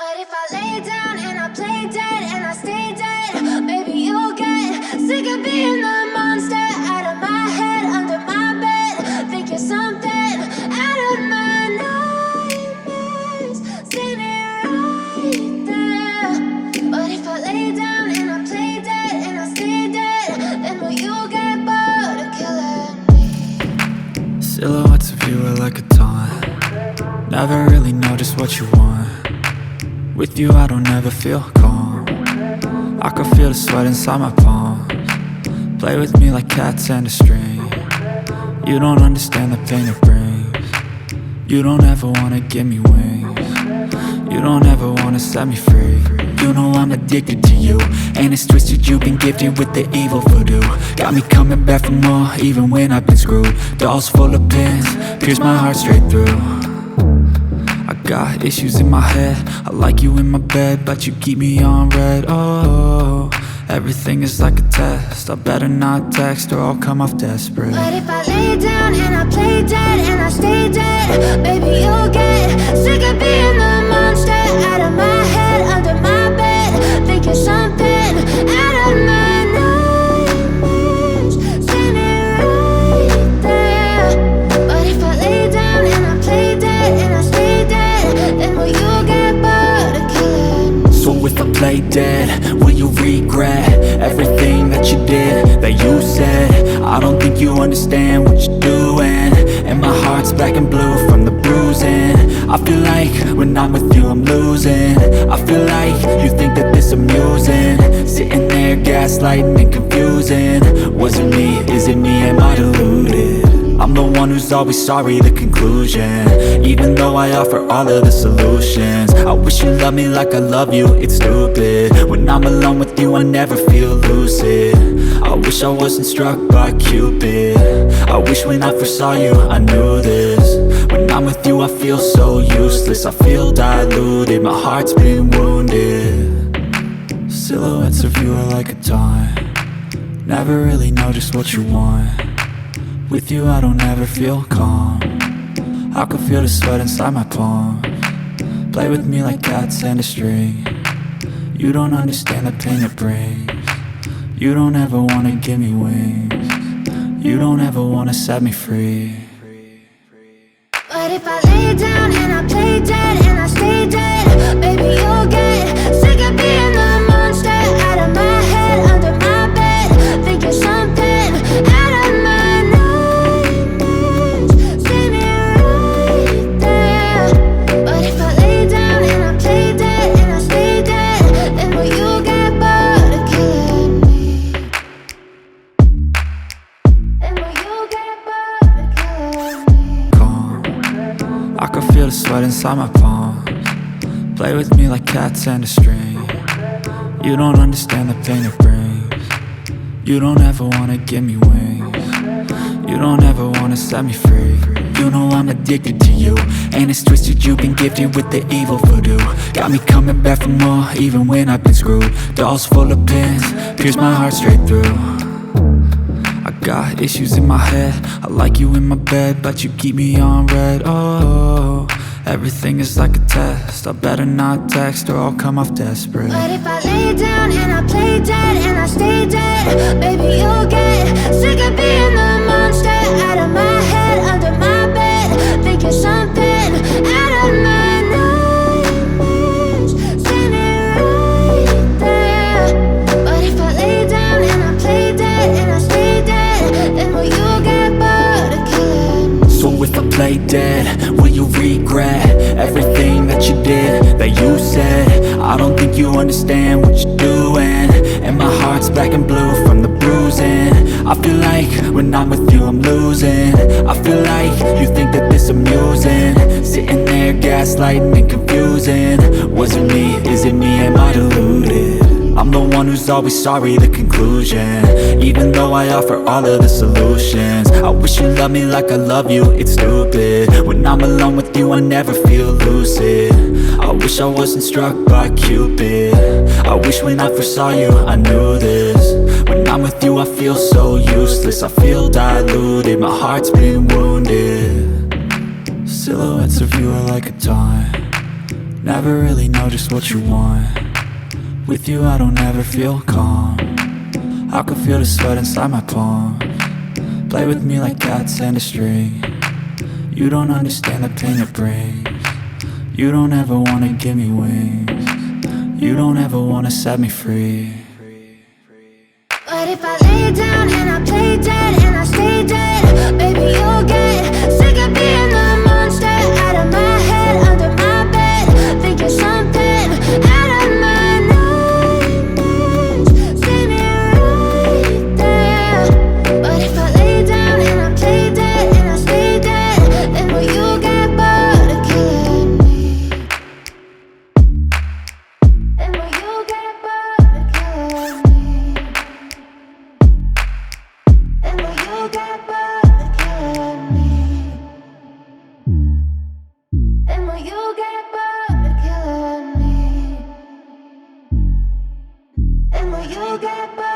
What if I lay down and I play dead and I stay dead? Baby, you'll get sick of being the monster out of my head, under my bed. Think you're something out of my nightmares, standing right there. But if I lay down and I play dead and I stay dead, then will you get bored of killing me? Silhouettes of you are like a taunt. Never really know just what you want. With you I don't ever feel calm. I can feel the sweat inside my palms. Play with me like cats and a string. You don't understand the pain it brings. You don't ever wanna give me wings. You don't ever wanna set me free. You know I'm addicted to you, and it's twisted, you've been gifted with the evil voodoo. Got me coming back for more, even when I've been screwed. Dolls full of pins, pierce my heart straight through. I got issues in my head, I like you in my bed, but you keep me on red. Oh, everything is like a test. I better not text or I'll come off desperate. But if I lay down and I play dead and I stay dead, baby, you'll get sick of being the monster out of my head, under my bed. Think you're something out of my nightmares, standing right there. But if I lay down and I play dead and I stay dead, then will you get bored of killing me? So if I play dead, will you regret everything that you did, that you said? I don't think you understand what you're doing, and my heart's black and blue from the bruising. I feel like when I'm with you I'm losing. I feel like you think that this amusing, sitting there gaslighting and confusing. Was it me? Is it me? Am I deluded? I'm the one who's always sorry, the conclusion, even though I offer all of the solutions. I wish you loved me like I love you, it's stupid. When I'm alone with you I never feel lucid. I wish I wasn't struck by Cupid. I wish when I first saw you I knew this. When I'm with you I feel so useless, I feel diluted, my heart's been wounded. Silhouettes of you are like a taunt. Never really know just what you want. With you I don't ever feel calm. I can feel the sweat inside my palms. Play with me like cats and a string. You don't understand the pain it brings. You don't ever wanna give me wings. You don't ever wanna set me free. But if I lay down and I play dead and I stay dead, baby, you'll get sick of being the monster out of my head, under my bed. Think you're something out of my nightmares, standing right there. But if I lay down and I play dead and I stay dead, then will you get bored of killing me? Then will you get bored of killing me? Calm, I can feel the sweat inside my palms. Play with me like cats and a string. You don't understand the pain it brings. You don't ever wanna give me wings. You don't ever wanna set me free. You know I'm addicted to you, and it's twisted, you've been gifted with the evil voodoo. Got me coming back for more, even when I've been screwed. Dolls full of pins, pierce my heart straight through. I got issues in my head, I like you in my bed, but you keep me on red. Oh, everything is like a test. I better not text or I'll come off desperate. But if I lay down and I play dead and I stay dead, baby, you'll get sick of being the monster out of my head, under my bed. Think you're something out of my nightmares, standing right there. But if I lay down and I play dead and I stay dead, then will you get bored of killing me? So if I play dead, will you regret everything that you did, that you said? I don't think you understand what you're doing, and my heart's black and blue from the bruising. I feel like when I'm with you I'm losing. I feel like you think that this amusing, sitting there gaslighting and confusing. Was it me? Is it me? Am I deluded? I'm the one who's always sorry, the conclusion, even though I offer all of the solutions. I wish you loved me like I love you, it's stupid. When I'm alone with you I never feel lucid. I wish I wasn't struck by Cupid. I wish when I first saw you I knew this. When I'm with you I feel so useless, I feel diluted, my heart's been wounded. Silhouettes of you are like a taunt. Never really know just what you want. With you I don't ever feel calm. I can feel the sweat inside my palm. Play with me like cats and a string. You don't understand the pain it brings. You don't ever wanna give me wings. You don't ever wanna set me free. But if I lay down and I play dead and I stay dead, baby, you'll get sick of being the monster out of my head, under my bed, thinking something out of my nightmares. See me right there. But if I lay down and I play dead and I stay dead, then will you get bored of killing me? Then will you get bored of killing me? And will you get bored of killing me? And will you get bored of killing me? And will you get bored?